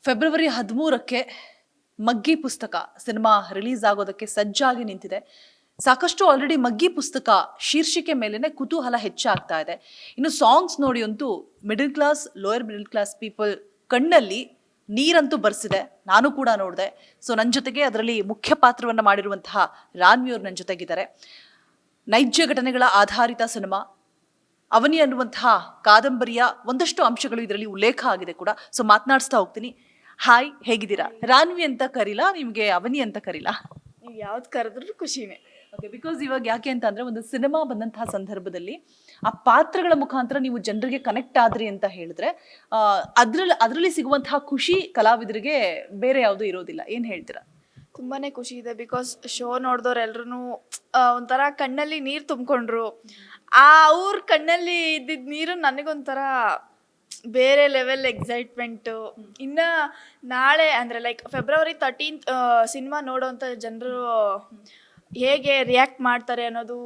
February 13ಕ್ಕೆ ಮಗ್ಗಿ ಪುಸ್ತಕ cinema release ಆಗೋದಕ್ಕೆ ಸಜ್ಜಾಗಿ ನಿಂತಿದೆ. ಸಾಕಷ್ಟು ಆಲ್ರೆಡಿ ಮಗ್ಗಿ ಪುಸ್ತಕ ಶೀರ್ಷಿಕೆ ಮೇಲೆನೆ ಕುತೂಹಲ ಹೆಚ್ಚಾಗ್ತಾ ಇದೆ. ಇನ್ನು ಸಾಂಗ್ಸ್ ನೋಡಿ ಅಂತೂ middle class, lower middle class people ಕಣ್ಣಲ್ಲಿ ನೀರಂತೂ ಬರ್ಸಿದೆ. ನಾನು ಕೂಡ ನೋಡಿದೆ. ಸೊ ನನ್ನ ಜೊತೆಗೆ ಅದರಲ್ಲಿ ಮುಖ್ಯ ಪಾತ್ರವನ್ನು ಮಾಡಿರುವಂತಹ ರಾನ್ವಿ ಅವರು ನನ್ನ ಜೊತೆಗಿದ್ದಾರೆ. ನೈಜ ಘಟನೆಗಳ ಆಧಾರಿತ ಸಿನಿಮಾ ಅವನಿ ಅನ್ನುವಂತಹ ಕಾದಂಬರಿಯ ಒಂದಷ್ಟು ಅಂಶಗಳು ಇದರಲ್ಲಿ ಉಲ್ಲೇಖ ಆಗಿದೆ ಕೂಡ. ಸೊ ಮಾತನಾಡಿಸ್ತಾ ಹೋಗ್ತೀನಿ. ಹಾಯ್, ಹೇಗಿದ್ದೀರಾ? ರಾನ್ವಿ ಅಂತ ಕರೀಲಾ, ನಿಮಗೆ ಅವನಿ ಅಂತ ಕರೀಲಾ? ನೀವು ಯಾವ್ದು ಕರೆದ್ರೂ ಖುಷಿನೇ. ಓಕೆ, ಬಿಕಾಸ್ ಇವಾಗ ಯಾಕೆ ಅಂತ ಅಂದ್ರೆ ಒಂದು ಸಿನಿಮಾ ಬಂದಂತಹ ಸಂದರ್ಭದಲ್ಲಿ ಆ ಪಾತ್ರಗಳ ಮುಖಾಂತರ ನೀವು ಜನರಿಗೆ ಕನೆಕ್ಟ್ ಆದ್ರಿ ಅಂತ ಹೇಳಿದ್ರೆ ಅದರಲ್ಲಿ ಸಿಗುವಂತಹ ಖುಷಿ ಕಲಾವಿದರಿಗೆ ಬೇರೆ ಯಾವುದು ಇರೋದಿಲ್ಲ. ಏನ್ ಹೇಳ್ತೀರಾ? ತುಂಬಾನೇ ಖುಷಿ ಇದೆ. ಬಿಕಾಸ್ ಶೋ ನೋಡಿದವ್ರು ಎಲ್ರು ಒಂಥರ ಕಣ್ಣಲ್ಲಿ ನೀರು ತುಂಬಿಕೊಂಡ್ರು. ಅವ್ರ ಕಣ್ಣಲ್ಲಿ ಇದ್ದಿದ್ದ ನೀರು ನನಗೊಂಥರ ಬೇರೆ ಲೆವೆಲ್ ಎಕ್ಸೈಟ್ಮೆಂಟು. ಇನ್ನು ನಾಳೆ ಅಂದರೆ ಲೈಕ್ ಫೆಬ್ರವರಿ 13 ಸಿನಿಮಾ ನೋಡೋವಂಥ ಜನರು ಹೇಗೆ ರಿಯಾಕ್ಟ್ ಮಾಡ್ತಾರೆ ಅನ್ನೋದು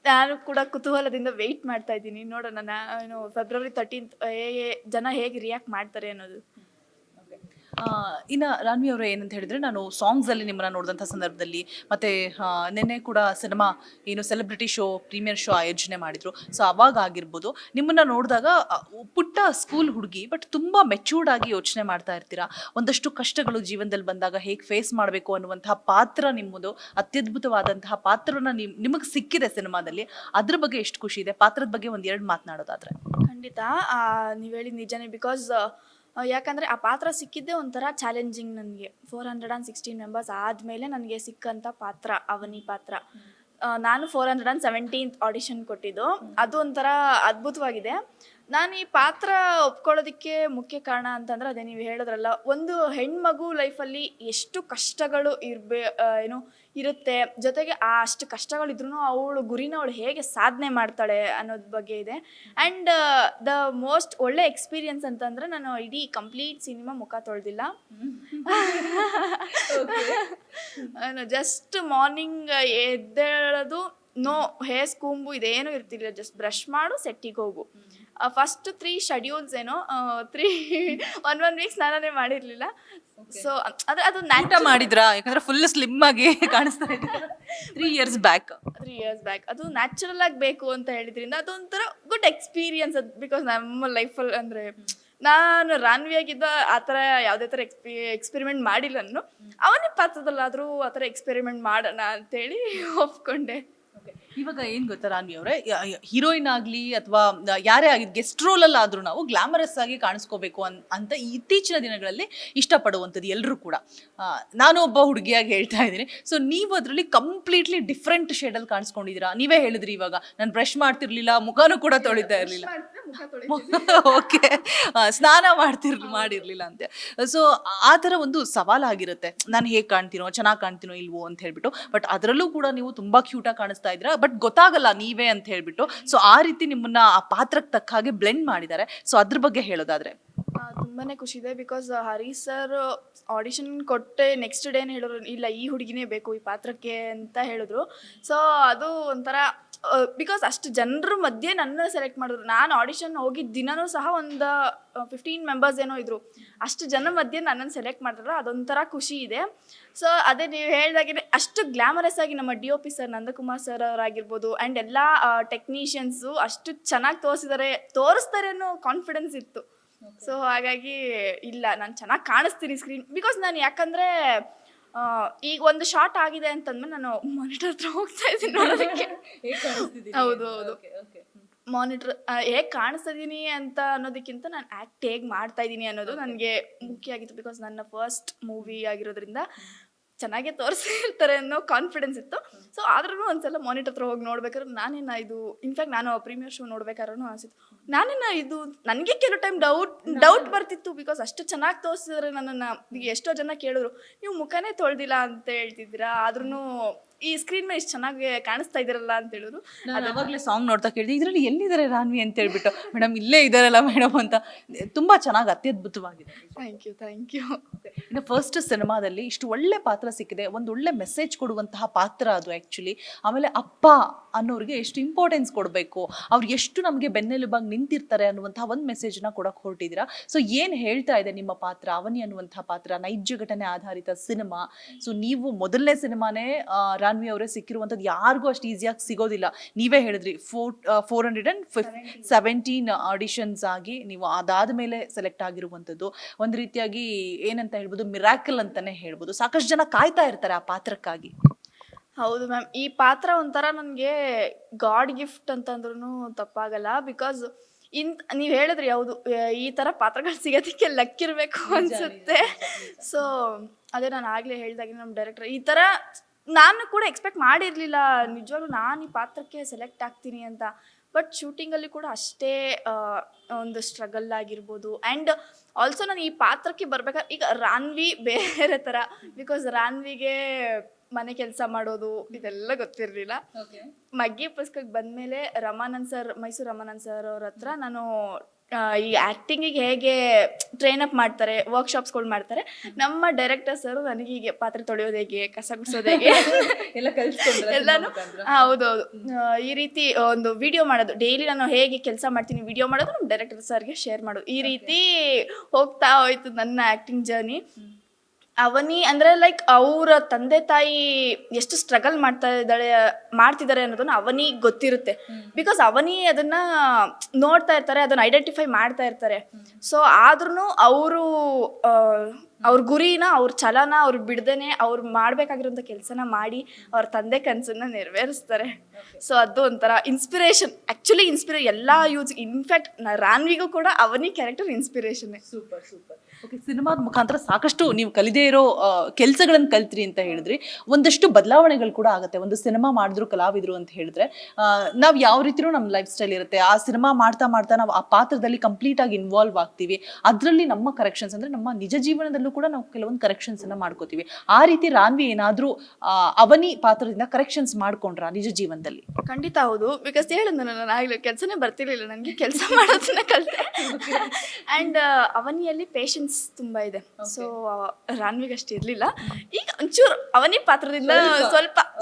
ನಾನು ಕೂಡ ಕುತೂಹಲದಿಂದ ವೆಯ್ಟ್ ಮಾಡ್ತಾ ಇದ್ದೀನಿ. ನೋಡೋಣ ನಾನು ಫೆಬ್ರವರಿ 13 ಜನ ಹೇಗೆ ರಿಯಾಕ್ಟ್ ಮಾಡ್ತಾರೆ ಅನ್ನೋದು. ಇನ್ನು ರಾನ್ವಿ ಅವರು ಏನಂತ ಹೇಳಿದ್ರೆ, ನಾನು ಸಾಂಗ್ಸ್ ಅಲ್ಲಿ ನಿಮ್ಮನ್ನ ನೋಡಿದಂಥ ಸಂದರ್ಭದಲ್ಲಿ ಮತ್ತೆ ನಿನ್ನೆ ಕೂಡ ಸಿನಿಮಾ ಏನು ಸೆಲೆಬ್ರಿಟಿ ಶೋ, ಪ್ರೀಮಿಯರ್ ಶೋ ಆಯೋಜನೆ ಮಾಡಿದ್ರು. ಸೊ ಅವಾಗ ಆಗಿರ್ಬೋದು, ನಿಮ್ಮನ್ನ ನೋಡಿದಾಗ ಪುಟ್ಟ ಸ್ಕೂಲ್ ಹುಡುಗಿ ಬಟ್ ತುಂಬಾ ಮೆಚೂರ್ಡ್ ಆಗಿ ಯೋಚನೆ ಮಾಡ್ತಾ ಇರ್ತೀರಾ. ಒಂದಷ್ಟು ಕಷ್ಟಗಳು ಜೀವನದಲ್ಲಿ ಬಂದಾಗ ಹೇಗೆ ಫೇಸ್ ಮಾಡಬೇಕು ಅನ್ನುವಂತಹ ಪಾತ್ರ ನಿಮ್ಮದು, ಅತ್ಯದ್ಭುತವಾದಂತಹ ಪಾತ್ರನ ನಿಮಗೆ ಸಿಕ್ಕಿದೆ ಸಿನಿಮಾದಲ್ಲಿ. ಅದ್ರ ಬಗ್ಗೆ ಎಷ್ಟು ಖುಷಿ ಇದೆ? ಪಾತ್ರದ ಬಗ್ಗೆ ಒಂದೆರಡು ಮಾತನಾಡೋದಾದ್ರೆ. ಖಂಡಿತ ನೀವು ಹೇಳಿದ ನಿಜನೇ. ಬಿಕಾಸ್ ಯಾಕಂದರೆ ಆ ಪಾತ್ರ ಸಿಕ್ಕಿದ್ದೇ ಒಂಥರ ಚಾಲೆಂಜಿಂಗ್ ನನಗೆ. 416 ಮೆಂಬರ್ಸ್ ಆದಮೇಲೆ ನನಗೆ ಸಿಕ್ಕಂಥ ಪಾತ್ರ ಅವನಿ ಪಾತ್ರ. ನಾನು 417th ಆಡಿಷನ್ ಕೊಟ್ಟಿದ್ದು. ಅದು ಒಂಥರ ಅದ್ಭುತವಾಗಿದೆ. ನಾನು ಈ ಪಾತ್ರ ಒಪ್ಕೊಳ್ಳೋದಕ್ಕೆ ಮುಖ್ಯ ಕಾರಣ ಅಂತಂದರೆ ಅದೇ ನೀವು ಹೇಳಿದ್ರಲ್ಲ, ಒಂದು ಹೆಣ್ಮಗು ಲೈಫಲ್ಲಿ ಎಷ್ಟು ಕಷ್ಟಗಳು ಇರುತ್ತೆ, ಜೊತೆಗೆ ಅಷ್ಟು ಕಷ್ಟಗಳಿದ್ರೂ ಅವಳು ಗುರಿನ ಅವಳು ಹೇಗೆ ಸಾಧನೆ ಮಾಡ್ತಾಳೆ ಅನ್ನೋದ್ರ ಬಗ್ಗೆ ಇದೆ. ಆ್ಯಂಡ್ ದ ಮೋಸ್ಟ್ ಒಳ್ಳೆ ಎಕ್ಸ್ಪೀರಿಯನ್ಸ್ ಅಂತಂದರೆ, ನಾನು ಇಡೀ ಕಂಪ್ಲೀಟ್ ಸಿನಿಮಾ ಮುಖ ತೊಳೆದಿಲ್ಲ. ನಾನು ಜಸ್ಟ್ ಮಾರ್ನಿಂಗ್ ಎದ್ದೇಳೋದು, ನೋ ಹೇರ್ಸ್ ಕೂಂಬು ಇದೇನೂ ಇರ್ತಿಲ್ಲ, ಜಸ್ಟ್ ಬ್ರಷ್ ಮಾಡು, ಸೆಟ್ಟಿಗೆ ಹೋಗು. ಫಸ್ಟ್ 3 ಶೆಡ್ಯೂಲ್ಸ್ ಏನೋ 1 ವೀಕ್ ಸ್ನಾನನೇ ಮಾಡಿರಲಿಲ್ಲ. ಸೊ ಅದು ಊಟ ಮಾಡಿದ್ರಾ? ಯಾಕಂದ್ರೆ ಫುಲ್ ಸ್ಲಿಮ್ ಆಗಿ ಕಾಣಿಸ್ತಾ ಇದ್ದೀರಾ. 3 years ಬ್ಯಾಕ್ ಅದು ನ್ಯಾಚುರಲ್ ಆಗಿ ಬೇಕು ಅಂತ ಹೇಳಿದ್ರಿಂದ ಅದೊಂಥರ ಗುಡ್ ಎಕ್ಸ್ಪೀರಿಯನ್ಸ್. ಅದು ಬಿಕಾಸ್ ನಮ್ಮ ಲೈಫಲ್ಲಿ ಅಂದರೆ ನಾನು ರಾನ್ವಿ ಆಗಿದ್ದ ಆ ಥರ ಯಾವುದೇ ಥರ ಎಕ್ಸ್ಪೆರಿಮೆಂಟ್ ಮಾಡಿಲ್ಲ. ನಾನು ಅವನೇ ಪಾತ್ರದಲ್ಲಾದರೂ ಆ ಥರ ಎಕ್ಸ್ಪೆರಿಮೆಂಟ್ ಮಾಡೋಣ ಅಂತೇಳಿ ಒಪ್ಕೊಂಡೆ. ಇವಾಗ ಏನ್ ಗೊತ್ತಾ ರಾನ್ವಿ ಅವರೇ, ಹೀರೋಯಿನ್ ಆಗ್ಲಿ ಅಥವಾ ಯಾರೇ ಆಗಿದ್ ಗೆಸ್ಟ್ ರೋಲ್ ಅಲ್ಲಿ ಆದ್ರೂ ನಾವು ಗ್ಲಾಮರಸ್ ಆಗಿ ಕಾಣಿಸ್ಕೋಬೇಕು ಅಂತ ಇತ್ತೀಚಿನ ದಿನಗಳಲ್ಲಿ ಇಷ್ಟಪಡುವಂಥದ್ದು ಎಲ್ಲರೂ ಕೂಡ. ನಾನು ಒಬ್ಬ ಹುಡುಗಿಯಾಗಿ ಹೇಳ್ತಾ ಇದ್ದೀನಿ. ಸೊ ನೀವು ಅದರಲ್ಲಿ ಕಂಪ್ಲೀಟ್ಲಿ ಡಿಫ್ರೆಂಟ್ ಶೇಡಲ್ಲಿ ಕಾಣಿಸ್ಕೊಂಡಿದ್ದೀರಾ. ನೀವೇ ಹೇಳಿದ್ರಿ ಇವಾಗ, ನಾನು ಬ್ರಷ್ ಮಾಡ್ತಿರ್ಲಿಲ್ಲ, ಮುಖನೂ ಕೂಡ ತೊಳಿತಾ ಇರ್ಲಿಲ್ಲ, ಓಕೆ, ಸ್ನಾನ ಮಾಡಿರ್ಲಿಲ್ಲ ಅಂತೆ. ಸೊ ಆ ಥರ ಒಂದು ಸವಾಲಾಗಿರುತ್ತೆ. ನಾನು ಹೇಗೆ ಕಾಣ್ತೀನೋ, ಚೆನ್ನಾಗಿ ಕಾಣ್ತೀನೋ ಇಲ್ವೋ ಅಂತ ಹೇಳ್ಬಿಟ್ಟು. ಬಟ್ ಅದರಲ್ಲೂ ಕೂಡ ನೀವು ತುಂಬಾ ಕ್ಯೂಟಾಗಿ ಕಾಣಿಸ್ತಾ ಇದ್ದೀರಾ, ಬಟ್ ಗೊತ್ತಾಗಲ್ಲ ನೀವೇ ಅಂತ ಹೇಳ್ಬಿಟ್ಟು. ಸೊ ಆ ರೀತಿ ನಿಮ್ಮನ್ನ ಆ ಪಾತ್ರಕ್ಕೆ ತಕ್ಕ ಹಾಗೆ ಬ್ಲೆಂಡ್ ಮಾಡಿದ್ದಾರೆ. ಸೊ ಅದ್ರ ಬಗ್ಗೆ ಹೇಳೋದಾದ್ರೆ. ತುಂಬಾ ಖುಷಿ ಇದೆ. ಬಿಕಾಸ್ ಹರಿ ಸರ್ ಆಡಿಷನ್ ಕೊಟ್ಟೆ ನೆಕ್ಸ್ಟ್ ಡೇನೇ ಹೇಳಿದ್ರು, ಇಲ್ಲ ಈ ಹುಡುಗಿನೇ ಬೇಕು ಈ ಪಾತ್ರಕ್ಕೆ ಅಂತ ಹೇಳಿದ್ರು. ಸೊ ಅದು ಒಂಥರ ಬಿಕಾಸ್ ಅಷ್ಟು ಜನರ ಮಧ್ಯೆ ನನ್ನ ಸೆಲೆಕ್ಟ್ ಮಾಡಿದ್ರು. ನಾನು ಆಡಿಷನ್ ಹೋಗಿದ್ದ ದಿನವೂ ಸಹ ಒಂದು 15 ಮೆಂಬರ್ಸ್ ಏನೋ ಇದ್ರು. ಅಷ್ಟು ಜನ ಮಧ್ಯೆ ನನ್ನನ್ನು ಸೆಲೆಕ್ಟ್ ಮಾಡಿದ್ರಲ್ಲ, ಅದೊಂಥರ ಖುಷಿ ಇದೆ. ಸೊ ಅದೇ ನೀವು ಹೇಳಿದಾಗೆ ಅಷ್ಟು ಗ್ಲಾಮರಸ್ ಆಗಿ ನಮ್ಮ DOP ಸರ್ ನಂದಕುಮಾರ್ ಸರ್ ಅವರಾಗಿರ್ಬೋದು ಆ್ಯಂಡ್ ಎಲ್ಲ ಟೆಕ್ನಿಷಿಯನ್ಸು ಅಷ್ಟು ಚೆನ್ನಾಗಿ ತೋರಿಸ್ತಾರೆ ಅನ್ನೋ ಕಾನ್ಫಿಡೆನ್ಸ್ ಇತ್ತು. ಸೊ ಹಾಗಾಗಿ ಇಲ್ಲ, ನಾನು ಚೆನ್ನಾಗಿ ಕಾಣಿಸ್ತೀನಿ ಸ್ಕ್ರೀನ್. ಬಿಕಾಸ್ ನಾನು ಯಾಕಂದರೆ ಈಗ ಒಂದು ಶಾರ್ಟ್ ಆಗಿದೆ ಅಂತಂದ್ಮೇಲೆ ನಾನು ಮಾನಿಟರ್ ಹತ್ರ ಹೋಗ್ತಾ ಇದ್ದೀನಿ ನೋಡೋದಕ್ಕೆ. ಹೌದು, ಮಾನಿಟರ್ ಹೇಗೆ ಕಾಣಿಸ್ತಾ ಇದ್ದೀನಿ ಅಂತ ಅನ್ನೋದಕ್ಕಿಂತ ನಾನು ಆ್ಯಕ್ಟ್ ಹೇಗೆ ಮಾಡ್ತಾ ಇದ್ದೀನಿ ಅನ್ನೋದು ನನಗೆ ಮುಖ್ಯ ಆಗಿತ್ತು. ಬಿಕಾಸ್ ನನ್ನ ಫಸ್ಟ್ ಮೂವಿ ಆಗಿರೋದ್ರಿಂದ ಚೆನ್ನಾಗೇ ತೋರಿಸಿರ್ತಾರೆ ಅನ್ನೋ ಕಾನ್ಫಿಡೆನ್ಸ್ ಇತ್ತು. ಸೊ ಆದ್ರೂ ಒಂದ್ಸಲ ಮಾನಿಟರ್ ಹತ್ರ ಹೋಗಿ ನೋಡ್ಬೇಕಾದ್ರೆ ನಾನೇನ ಇದು, ಇನ್ಫ್ಯಾಕ್ಟ್ ನಾನು ಪ್ರೀಮಿಯರ್ ಶೋ ನೋಡ್ಬೇಕಾದ್ರೂ ಅನಿಸಿತ್ತು, ನಾನೇನ ಇದು, ನನಗೆ ಕೆಲವು ಟೈಮ್ ಡೌಟ್ ಬರ್ತಿತ್ತು. ಬಿಕಾಸ್ ಅಷ್ಟು ಚೆನ್ನಾಗಿ ತೋರಿಸಿದ್ರೆ ನನ್ನನ್ನು. ಈಗ ಎಷ್ಟೋ ಜನ ಕೇಳಿದ್ರು, ನೀವು ಮುಖನೇ ತೊಳೆದಿಲ್ಲ ಅಂತ ಹೇಳ್ತಿದ್ದೀರಾ, ಆದ್ರೂ ಈ ಸ್ಕ್ರೀನ್ ಮೇಲೆ ಇಷ್ಟು ಚೆನ್ನಾಗಿ ಕಾಣಿಸ್ತಾ ಇದ್ದೀರಲ್ಲ ಅಂತ ಹೇಳಿದ್ರು. ಅವಾಗಲೇ ಸಾಂಗ್ ನೋಡ್ತಾ ಕೇಳಿದೆ, ಇದರಲ್ಲಿ ಎಲ್ಲಿದ್ದಾರೆ ರಾನ್ವಿ ಅಂತ ಹೇಳ್ಬಿಟ್ಟು. ಮೇಡಮ್ ಇಲ್ಲೇ ಇದ್ದಾರಲ್ಲ ಮೇಡಮ್ ಅಂತ. ತುಂಬಾ ಚೆನ್ನಾಗಿ, ಅತ್ಯದ್ಭುತವಾಗಿದೆ. Thank you. ಇನ್ನು ಫಸ್ಟ್ ಸಿನಿಮಾದಲ್ಲಿ ಇಷ್ಟು ಒಳ್ಳೆ ಪಾತ್ರ ಸಿಕ್ಕಿದೆ, ಒಂದು ಒಳ್ಳೆ ಮೆಸೇಜ್ ಕೊಡುವಂತಹ ಪಾತ್ರ ಅದು ಆ್ಯಕ್ಚುಲಿ. ಆಮೇಲೆ ಅಪ್ಪ ಅನ್ನೋರಿಗೆ ಎಷ್ಟು ಇಂಪಾರ್ಟೆನ್ಸ್ ಕೊಡಬೇಕು, ಅವ್ರು ಎಷ್ಟು ನಮಗೆ ಬೆನ್ನೆಲುಬಾಗಿ ನಿಂತಿರ್ತಾರೆ ಅನ್ನುವಂತಹ ಒಂದು ಮೆಸೇಜ್ನ ಕೊಡಕ್ಕೆ ಹೊರಟಿದ್ದೀರಾ. ಸೊ ಏನು ಹೇಳ್ತಾ ಇದೆ ನಿಮ್ಮ ಪಾತ್ರ, ಅವನಿ ಅನ್ನುವಂತಹ ಪಾತ್ರ, ನೈಜ ಘಟನೆ ಆಧಾರಿತ ಸಿನಿಮಾ. ಸೊ ನೀವು ಮೊದಲನೇ ಸಿನಿಮಾನೇ ರಾನ್ವಿ ಅವರೇ ಸಿಕ್ಕಿರುವಂಥದ್ದು ಯಾರಿಗೂ ಅಷ್ಟು ಈಸಿಯಾಗಿ ಸಿಗೋದಿಲ್ಲ. ನೀವೇ ಹೇಳಿದ್ರಿ 417 ಆಡಿಷನ್ಸ್ ಆಗಿ ನೀವು ಅದಾದ ಮೇಲೆ ಸೆಲೆಕ್ಟ್ ಆಗಿರುವಂಥದ್ದು. ಒಂದು ರೀತಿಯಾಗಿ ಏನಂತ ಹೇಳ್ಬೋದು, ಮಿರಾಕಲ್ ಅಂತಾನೆ ಹೇಳ್ಬೋದು. ಸಾಕಷ್ಟು ಜನ ಕಾಯ್ತಾ ಇರ್ತಾರೆ ಆ ಪಾತ್ರಕ್ಕಾಗಿ. ಹೌದು ಮ್ಯಾಮ್, ಈ ಪಾತ್ರ ಒಂಥರ ನನಗೆ ಗಾಡ್ ಗಿಫ್ಟ್ ಅಂತಂದ್ರೂ ತಪ್ಪಾಗಲ್ಲ. ಬಿಕಾಸ್ ನೀವು ಹೇಳಿದ್ರಿ ಹೌದು, ಈ ಥರ ಪಾತ್ರಗಳು ಸಿಗೋದಕ್ಕೆ ಲಕ್ಕಿರಬೇಕು ಅನಿಸುತ್ತೆ. ಸೊ ಅದೇ ನಾನು ಆಗಲೇ ಹೇಳಿದಾಗೆ ನಮ್ಮ ಡೈರೆಕ್ಟರ್ ಈ ಥರ ನಾನು ಕೂಡ ಎಕ್ಸ್ಪೆಕ್ಟ್ ಮಾಡಿರಲಿಲ್ಲ ನಿಜವಾಗ್ಲೂ ನಾನು ಈ ಪಾತ್ರಕ್ಕೆ ಸೆಲೆಕ್ಟ್ ಆಗ್ತೀನಿ ಅಂತ. ಬಟ್ ಶೂಟಿಂಗಲ್ಲಿ ಕೂಡ ಅಷ್ಟೇ ಒಂದು ಸ್ಟ್ರಗಲ್ ಆಗಿರ್ಬೋದು. ಆ್ಯಂಡ್ ಆಲ್ಸೋ ನಾನು ಈ ಪಾತ್ರಕ್ಕೆ ಬರ್ಬೇಕಾದ್ರೆ ಈಗ ರಾನ್ವಿ ಬೇರೆ ಥರ, ಬಿಕಾಸ್ ರಾನ್ವಿಗೆ ಮನೆ ಕೆಲಸ ಮಾಡೋದು ಇದೆಲ್ಲ ಗೊತ್ತಿರಲಿಲ್ಲ. ಮಗ್ಗಿ ಪುಸ್ತಕಕ್ಕೆ ಬಂದಮೇಲೆ ಮೈಸೂರು ರಮಾನಂದ್ ಸರ್ ಅವ್ರ ಹತ್ರ ನಾನು ಈ ಆ್ಯಕ್ಟಿಂಗಿಗೆ ಹೇಗೆ ಟ್ರೈನಪ್ ಮಾಡ್ತಾರೆ, ವರ್ಕ್ಶಾಪ್ಸ್ಗಳು ಮಾಡ್ತಾರೆ, ನಮ್ಮ ಡೈರೆಕ್ಟರ್ ಸರ್ ನನಗೆ ಹೀಗೆ ಪಾತ್ರೆ ತೊಳೆಯೋದು ಹೇಗೆ, ಕಸ ಗುಡಿಸೋದು ಹೇಗೆ ಎಲ್ಲನೂ ಹೌದೌದು ಈ ರೀತಿ ಒಂದು ವಿಡಿಯೋ ಮಾಡೋದು, ಡೈಲಿ ನಾನು ಹೇಗೆ ಕೆಲಸ ಮಾಡ್ತೀನಿ ವಿಡಿಯೋ ಮಾಡೋದು ನಮ್ಮ ಡೈರೆಕ್ಟರ್ ಸರ್ಗೆ ಶೇರ್ ಮಾಡೋದು, ಈ ರೀತಿ ಹೋಗ್ತಾ ಹೋಯ್ತು ನನ್ನ ಆ್ಯಕ್ಟಿಂಗ್ ಜರ್ನಿ. ಅವನಿ ಅಂದರೆ ಲೈಕ್ ಅವರ ತಂದೆ ತಾಯಿ ಎಷ್ಟು ಸ್ಟ್ರಗಲ್ ಮಾಡ್ತಿದ್ದಾರೆ ಅನ್ನೋದನ್ನ ಅವನಿಗೆ ಗೊತ್ತಿರುತ್ತೆ. ಬಿಕಾಸ್ ಅವನಿ ಅದನ್ನ ನೋಡ್ತಾ ಇರ್ತಾರೆ, ಅದನ್ನ ಐಡೆಂಟಿಫೈ ಮಾಡ್ತಾ ಇರ್ತಾರೆ. ಸೊ ಆದ್ರೂ ಅವ್ರ ಗುರಿನ, ಅವ್ರ ಛಲನ ಅವ್ರು ಬಿಡ್ದೇನೆ ಅವ್ರು ಮಾಡ್ಬೇಕಾಗಿರೋಂಥ ಕೆಲಸನ ಮಾಡಿ ಅವ್ರ ತಂದೆ ಕನಸನ್ನ ನೆರವೇರಿಸ್ತಾರೆ. ಸೊ ಅದು ಒಂಥರ ಇನ್ಸ್ಪಿರೇಷನ್, ಆ್ಯಕ್ಚುಲಿ ಎಲ್ಲ ಯೂಸ್. ಇನ್ಫ್ಯಾಕ್ಟ್ ರಾನ್ವಿಗೂ ಕೂಡ ಅವನಿ ಕ್ಯಾರೆಕ್ಟರ್ ಇನ್ಸ್ಪಿರೇಷನ್ನೇ. ಸೂಪರ್. ಓಕೆ, ಸಿನಿಮಾದ ಮುಖಾಂತರ ಸಾಕಷ್ಟು ನೀವು ಕಲಿದೇ ಇರೋ ಕೆಲಸಗಳನ್ನು ಕಲ್ತ್ರಿ ಅಂತ ಹೇಳಿದ್ರಿ. ಒಂದಷ್ಟು ಬದಲಾವಣೆಗಳು ಕೂಡ ಆಗುತ್ತೆ. ಒಂದು ಸಿನಿಮಾ ಮಾಡಿದ್ರು ಕಲಾವಿದರು ಅಂತ ಹೇಳಿದ್ರೆ ನಾವು ಯಾವ ರೀತಿಯೂ ನಮ್ಮ ಲೈಫ್ ಸ್ಟೈಲ್ ಇರುತ್ತೆ. ಆ ಸಿನಿಮಾ ಮಾಡ್ತಾ ನಾವು ಆ ಪಾತ್ರದಲ್ಲಿ ಕಂಪ್ಲೀಟ್ ಆಗಿ ಇನ್ವಾಲ್ವ್ ಆಗ್ತೀವಿ. ಅದರಲ್ಲಿ ನಮ್ಮ ಕರೆಕ್ಷನ್ಸ್ ಅಂದ್ರೆ ನಮ್ಮ ನಿಜ ಜೀವನದಲ್ಲೂ ಕೂಡ ನಾವು ಕೆಲವೊಂದು ಕರೆಕ್ಷನ್ಸ್ ಅನ್ನ ಮಾಡ್ಕೋತೀವಿ. ಆ ರೀತಿ ರಾನ್ವಿ ಏನಾದ್ರೂ ಅವನಿ ಪಾತ್ರದಿಂದ ಕರೆಕ್ಷನ್ಸ್ ಮಾಡ್ಕೊಂಡ್ರ ನಿಜ ಜೀವನದಲ್ಲಿ? ಖಂಡಿತ ಹೌದು. ಬಿಕಾಸ್ ಹೇಳಿದ್ನ ನಾನು ಆಗ್ಲಿ ಕೆಲಸನೇ ಬರ್ತಿರ್ಲಿಲ್ಲ, ನನಗೆ ಕೆಲಸ ಮಾಡೋದನ್ನ ಕಲಿತೆ. ಆ್ಯಂಡ್ ಅವನಿಯಲ್ಲಿ ಪೇಷನ್ಸ್ ತುಂಬಾ ಇದೆ. ಸೊ ರಾನ್ವಿಗೆ ಅಷ್ಟು ಇರ್ಲಿಲ್ಲ. ಈಗ ಒಂಚೂರು ಅವನಿ ಪಾತ್ರದಿಂದ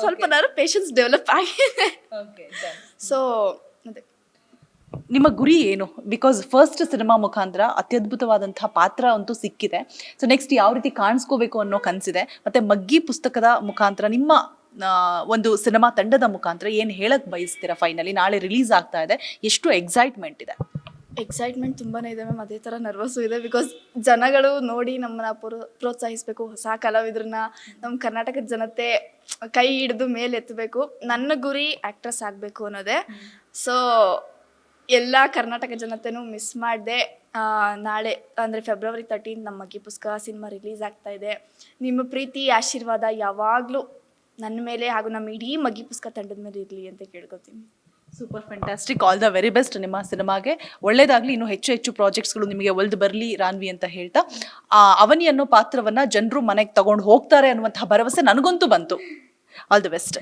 ಸ್ವಲ್ಪನಾದ್ರು ಪೇಷನ್ಸ್ ಡೆವಲಪ್ ಆಗಿದೆ. ಸೊ ಅದೇ ನಿಮ್ಮ ಗುರಿ ಏನು? ಬಿಕಾಸ್ ಫಸ್ಟ್ ಸಿನಿಮಾ ಮುಖಾಂತರ ಅತ್ಯದ್ಭುತವಾದಂತಹ ಪಾತ್ರ ಅಂತೂ ಸಿಕ್ಕಿದೆ. ಸೊ ನೆಕ್ಸ್ಟ್ ಯಾವ ರೀತಿ ಕಾಣಿಸ್ಕೋಬೇಕು ಅನ್ನೋ ಕನಸಿದೆ. ಮತ್ತೆ ಮಗ್ಗಿ ಪುಸ್ತಕದ ಮುಖಾಂತರ ನಿಮ್ಮ ಒಂದು ಸಿನಿಮಾ ತಂಡದ ಮುಖಾಂತರ ಏನು ಹೇಳಕ್ ಬಯಸ್ತೀರಾ? ಫೈನಲಿ ನಾಳೆ ರಿಲೀಸ್ ಆಗ್ತಾ ಇದೆ, ಎಷ್ಟು ಎಕ್ಸೈಟ್ಮೆಂಟ್ ಇದೆ? ಎಕ್ಸೈಟ್ಮೆಂಟ್ ತುಂಬಾ ಇದೆ ಮ್ಯಾಮ್, ಅದೇ ಥರ ನರ್ವಸ್ಸು ಇದೆ. ಬಿಕಾಸ್ ಜನಗಳು ನೋಡಿ ನಮ್ಮನ್ನ ಪ್ರೋತ್ಸಾಹಿಸಬೇಕು, ಹೊಸ ಕಲಾವಿದ್ರನ್ನ ನಮ್ಮ ಕರ್ನಾಟಕದ ಜನತೆ ಕೈ ಹಿಡಿದು ಮೇಲೆ ಎತ್ತಬೇಕು. ನನ್ನ ಗುರಿ ಆ್ಯಕ್ಟ್ರೆಸ್ ಆಗಬೇಕು ಅನ್ನೋದೇ. ಸೊ ಎಲ್ಲ ಕರ್ನಾಟಕ ಜನತೆನೂ ಮಿಸ್ ಮಾಡಿದೆ. ನಾಳೆ ಅಂದರೆ February 13 ನಮ್ಮ ಮಗ್ಗಿ ಪುಸ್ತಕ ಸಿನಿಮಾ ರಿಲೀಸ್ ಆಗ್ತಾ ಇದೆ. ನಿಮ್ಮ ಪ್ರೀತಿ ಆಶೀರ್ವಾದ ಯಾವಾಗಲೂ ನನ್ನ ಮೇಲೆ ಹಾಗೂ ನಮ್ಮ ಇಡೀ ಮಗ್ಗಿ ಪುಸ್ತಕ ತಂಡದ ಮೇಲೆ ಇರಲಿ ಅಂತ ಕೇಳ್ಕೊತೀನಿ. Super, fantastic. All the very best ನಿಮ್ಮ ಸಿನಿಮಾಗೆ. ಒಳ್ಳೇದಾಗ್ಲಿ, ಇನ್ನೂ ಹೆಚ್ಚು ಪ್ರಾಜೆಕ್ಟ್ಸ್ಗಳು ನಿಮಗೆ ಒಲ್ದು ಬರಲಿ ರಾನ್ವಿ ಅಂತ ಹೇಳ್ತಾ, ಅವನಿ ಅನ್ನೋ ಪಾತ್ರವನ್ನ ಜನರು ಮನೆಗೆ ತಗೊಂಡು ಹೋಗ್ತಾರೆ ಅನ್ನುವಂತಹ ಭರವಸೆ ನನಗಂತೂ ಬಂತು. All the best.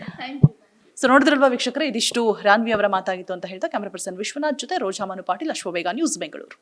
ಸೊ ನೋಡಿದ್ರಲ್ವಾ ವೀಕ್ಷಕರೇ, ಇದಿಷ್ಟು ರಾನ್ವಿ ಅವರ ಮಾತಾಗಿತ್ತು ಅಂತ ಹೇಳ್ತಾ ಕ್ಯಾಮ್ರಾ ಪರ್ಸನ್ ವಿಶ್ವನಾಥ್ ಜೊತೆ ರೋಜಾ ಮನು ಪಾಟೀಲ್, ಅಶ್ವವೇಗ ನ್ಯೂಸ್ ಬೆಂಗಳೂರು.